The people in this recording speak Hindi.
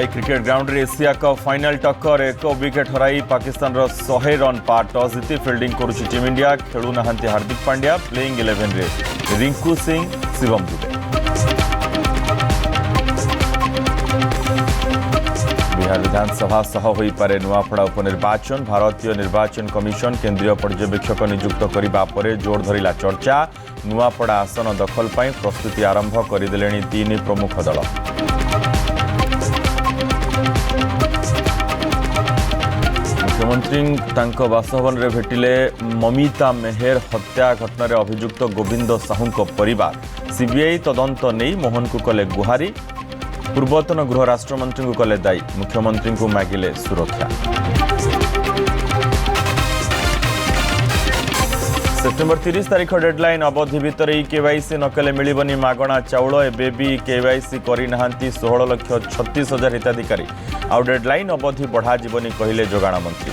दुबई क्रिकेट ग्राउंड रे एशिया कप फाइनल टक्कर 1 विकेट हराई पाकिस्तान 100 रन पार टॉस जीति फिल्डिंग करुछि टीम इंडिया खेलु नाहांती हार्दिक पांड्या प्लेइंग 11 रे रिंकू सिंह शिवम दुबे। बिहार विधानसभा सह होई पारे नुआपड़ा उपनिर्वाचन भारतीय निर्वाचन कमिशन केंद्रीय पर्यवेक्षक नियुक्त करने पर जोर धरिला चर्चा नुआपड़ा आसन दखल पर प्रस्तुति आरंभ करदेले 3 प्रमुख दल। मुख्यमंत्री बासभवन रे भेटिले ममिता मेहर हत्या घटन अभियुक्त गोविंद साहू परिवार सीबीआई तदंत नहीं मोहन को कले गुहारी पूर्वतन गृह राष्ट्रमंत्री को कले दायी मुख्यमंत्री को मागिले सुरक्षा। सेप्टेम्बर 30 तारीख डेडलाइन अवधि भितर केवाईसी नकले मिलबनी मागणा चाउल एबे भी केवाईसी करना 16,36,000 हिताधिकारी आउ डेडलाइन अवधि बढ़ा जीवनी कहले जोगाण मंत्री।